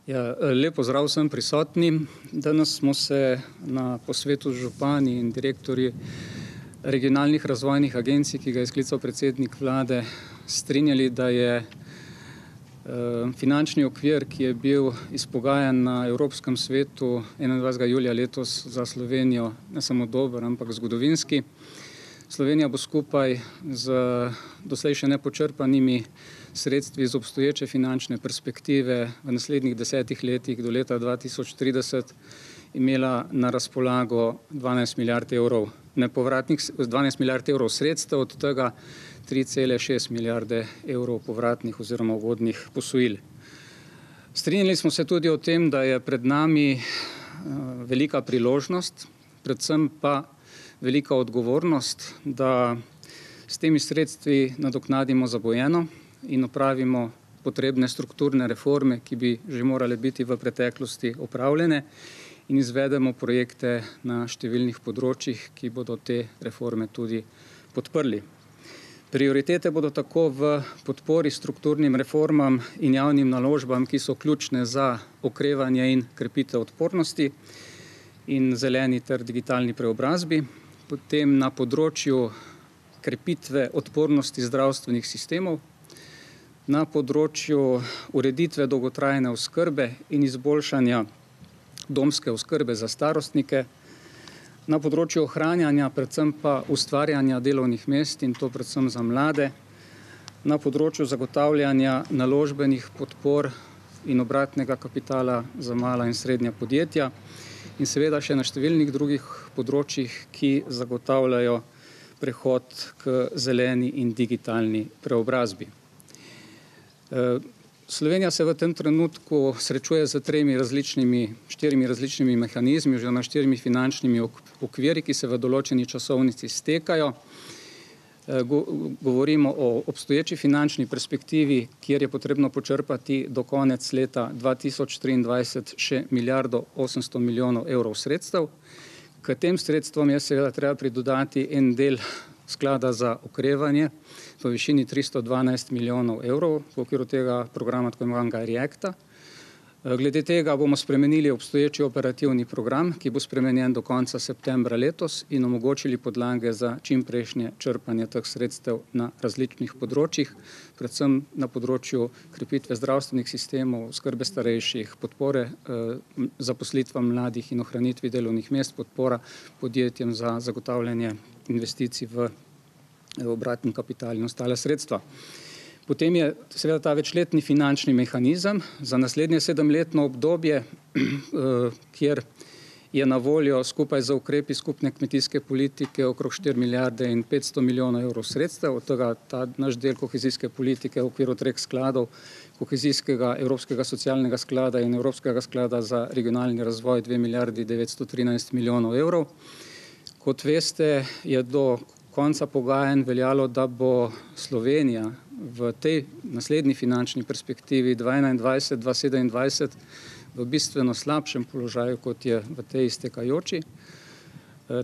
Ja, lep pozdrav vsem prisotnim. Danes smo se na posvetu z župani in direktorji regionalnih razvojnih agencij, ki ga je sklical predsednik vlade, strinjali, da je finančni okvir, ki je bil izpogajan na Evropskem svetu 21. julija letos za Slovenijo, ne samo dober, ampak zgodovinski. Slovenija bo skupaj z doslej še nepočrpanimi sredstvi iz obstoječe finančne perspektive v naslednjih 10 letih do leta 2030 imela na razpolago 12 milijard evrov nepovratnih, 12 milijard evrov sredstev, od tega 3,6 milijarde evrov povratnih oziroma ugodnih posojil. Strinjali smo se tudi o tem, da je pred nami velika priložnost, predvsem pa velika odgovornost, da s temi sredstvi nadoknadimo zabojeno in opravimo potrebne strukturne reforme, ki bi že morale biti v preteklosti opravljene, in izvedemo projekte na številnih področjih, ki bodo te reforme tudi podprli. Prioritete bodo tako v podpori strukturnim reformam in javnim naložbam, ki so ključne za okrevanje in krepitev odpornosti in zeleni ter digitalni preobrazbi, potem na področju krepitve odpornosti zdravstvenih sistemov, na področju ureditve dolgotrajne oskrbe in izboljšanja domske oskrbe za starostnike, na področju ohranjanja, predvsem pa ustvarjanja delovnih mest, in to predvsem za mlade, na področju zagotavljanja naložbenih podpor in obratnega kapitala za mala in srednja podjetja in seveda še na številnih drugih področjih, ki zagotavljajo prehod k zeleni in digitalni preobrazbi. Slovenija se v tem trenutku srečuje z 4 različnimi mehanizmi oziroma 4 finančnimi okviri, ki se v določeni časovnici stekajo. Govorimo o obstoječi finančni perspektivi, kjer je potrebno počrpati do konec leta 2023 še 1,8 milijardo evrov sredstev. K tem sredstvom je seveda treba pridodati en del sklada za okrevanje v višini 312 milijonov evrov v okviru tega programa, tako imenovanega REACT-a. Glede tega bomo spremenili obstoječi operativni program, ki bo spremenjen do konca septembra letos, in omogočili podlage za čimprejšnje črpanje teh sredstev na različnih področjih, predvsem na področju krepitve zdravstvenih sistemov, oskrbe starejših, podpore zaposlitvam mladih in ohranitvi delovnih mest, podpora podjetjem za zagotavljanje investicij v obratni kapital in ostale sredstva. Potem je seveda ta večletni finančni mehanizem za naslednje 7-letno obdobje, kjer je na voljo skupaj z ukrepi skupne kmetijske politike okrog 4 milijarde in 500 milijonov evrov sredstev, od tega ta naš del kohezijske politike v okviru 3 skladov, kohezijskega, Evropskega socialnega sklada in Evropskega sklada za regionalni razvoj 2 milijardi 913 milijonov evrov. Kot veste, je do konca pogajanj veljalo, da bo Slovenija v tej naslednji finančni perspektivi 2021-2027 v bistveno slabšem položaju, kot je v tej iztekajoči.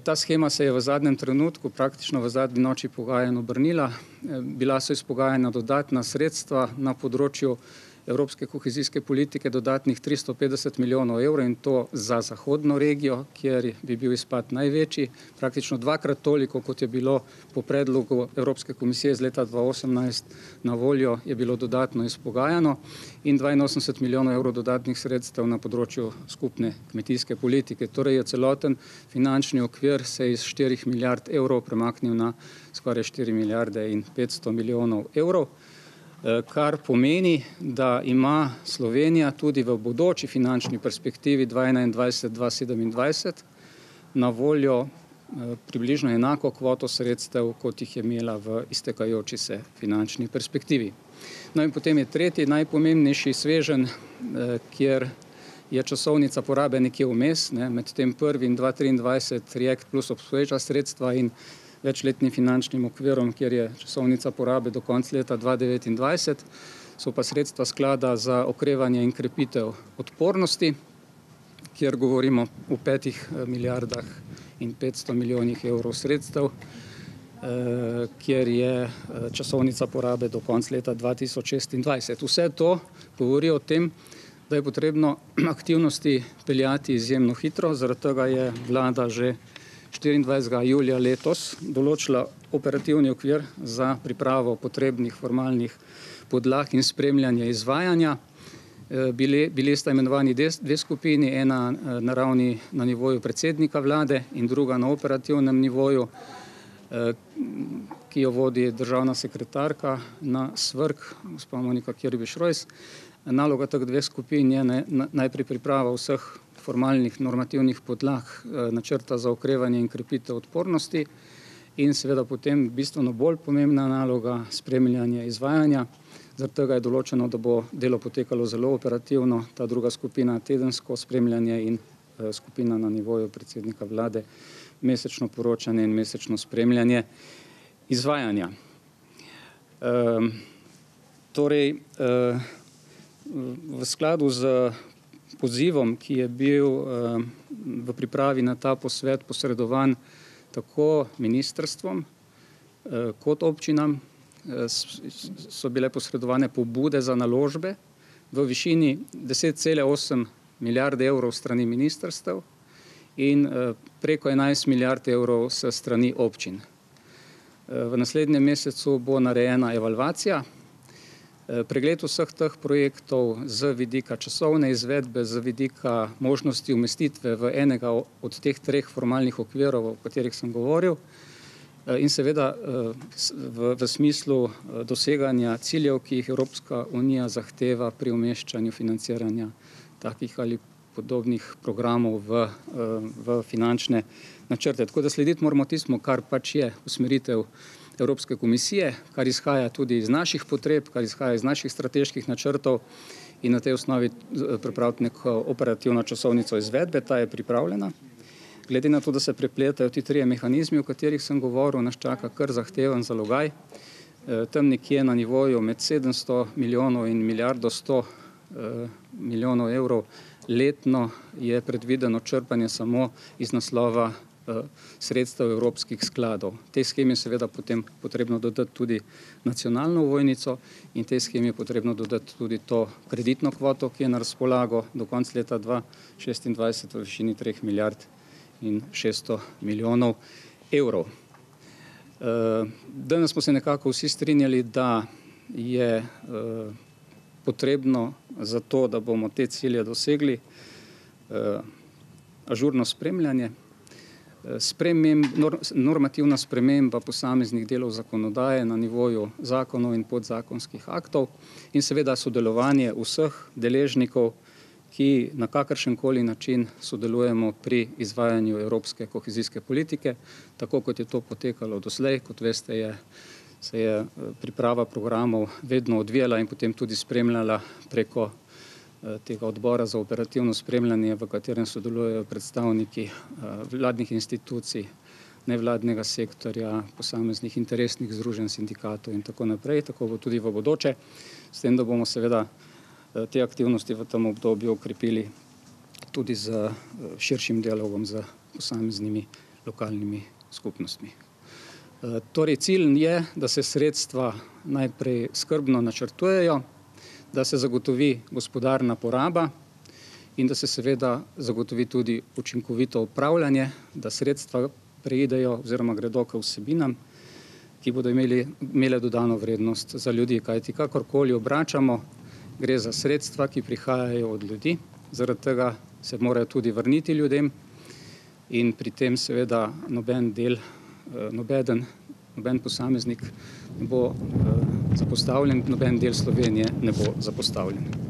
Ta shema se je v zadnjem trenutku, praktično v zadnji noči pogajanj, obrnila. Bila so izpogajana dodatna sredstva na področju Evropske kohezijske politike, dodatnih 350 milijonov evrov, in to za zahodno regijo, kjer bi bil izpad največji, praktično 2-krat toliko, kot je bilo po predlogu Evropske komisije iz leta 2018 na voljo, je bilo dodatno izpogajano, in 82 milijonov evrov dodatnih sredstev na področju skupne kmetijske politike. Torej je celoten finančni okvir se iz 4 milijard evrov premaknil na skoraj 4 milijarde in 500 milijonov evrov. Kar pomeni, da ima Slovenija tudi v bodoči finančni perspektivi 2021-2027 na voljo približno enako kvoto sredstev, kot jih je imela v iztekajoči se finančni perspektivi. No in potem je tretji najpomembnejši sveženj, kjer je časovnica porabe nekje vmes, med tem prvim 2023 REACT plus obstoječa sredstva in večletnim finančnim okvirom, kjer je časovnica porabe do konca leta 2029, so pa sredstva sklada za okrevanje in krepitev odpornosti, kjer govorimo o 5 milijardah in 500 milijonih evrov sredstev, kjer je časovnica porabe do konca leta 2026. Vse to govori o tem, da je potrebno aktivnosti peljati izjemno hitro. Zaradi tega je vlada že 24. julija letos določila operativni okvir za pripravo potrebnih formalnih podlag in spremljanje izvajanja. Bili sta imenovani dve skupini, ena na nivoju predsednika vlade in druga na operativnem nivoju, ki jo vodi državna sekretarka na SVRK, gospa Monika Kirbiš-Rojs. Naloga teh dveh skupin je najprej priprava vseh formalnih normativnih podlag načrta za okrevanje in krepitev odpornosti in seveda potem bistveno bolj pomembna naloga spremljanje izvajanja. Zaradi tega je določeno, da bo delo potekalo zelo operativno, ta druga skupina tedensko spremljanje in skupina na nivoju predsednika vlade mesečno poročanje in mesečno spremljanje izvajanja. Torej, v skladu z pozivom, ki je bil v pripravi na ta posvet posredovan tako ministrstvom kot občinam, so bile posredovane pobude za naložbe v višini 10,8 milijarde evrov strani ministrstev in preko 11 milijard evrov s strani občin. V naslednjem mesecu bo narejena evalvacija. Pregled vseh teh projektov z vidika časovne izvedbe, z vidika možnosti umestitve v enega od teh treh formalnih okvirov, o katerih sem govoril, in seveda v smislu doseganja ciljev, ki jih Evropska unija zahteva pri umeščanju financiranja takih ali podobnih programov v finančne načrte. Tako da slediti moramo tistemu, kar pač je usmeritev Evropske komisije, kar izhaja tudi iz naših potreb, kar izhaja iz naših strateških načrtov in na tej osnovi pripraviti neko operativno časovnico izvedbe. Ta je pripravljena. Glede na to, da se prepletajo ti trije mehanizmi, o katerih sem govoril, nas čaka kar zahteven zalogaj. Tam nekje na nivoju med 700 milijonov in milijardo 100 milijonov evrov letno je predvideno črpanje samo iz naslova sredstev evropskih skladov. Tej shemi je seveda potem potrebno dodati tudi nacionalno ovojnico in tej shemi je potrebno dodati tudi to kreditno kvoto, ki je na razpolago do konca leta 2026 v višini 3 milijard in 600 milijonov evrov. Danes smo se nekako vsi strinjali, da je potrebno za to, da bomo te cilje dosegli, ažurno spremljanje, normativna sprememba posameznih delov zakonodaje na nivoju zakonov in podzakonskih aktov in seveda sodelovanje vseh deležnikov, ki na kakršenkoli način sodelujemo pri izvajanju evropske kohezijske politike, tako kot je to potekalo doslej. Kot veste, se je priprava programov vedno odvijala in potem tudi spremljala preko tega odbora za operativno spremljanje, v katerem sodelujejo predstavniki vladnih institucij, nevladnega sektorja, posameznih interesnih združenj, sindikatov in tako naprej. Tako bo tudi v bodoče, s tem, da bomo seveda te aktivnosti v tem obdobju okrepili tudi z širšim dialogom z posameznimi lokalnimi skupnostmi. Torej, cilj je, da se sredstva najprej skrbno načrtujejo, da se zagotovi gospodarna poraba in da se seveda zagotovi tudi učinkovito upravljanje, da sredstva preidejo oziroma gredo k vsebinam, ki bodo imele dodano vrednost za ljudi. Kajti kakorkoli obračamo, gre za sredstva, ki prihajajo od ljudi, zaradi tega se morajo tudi vrniti ljudem in pri tem seveda noben posameznik ne bo zapostavljen, noben del Slovenije ne bo zapostavljen.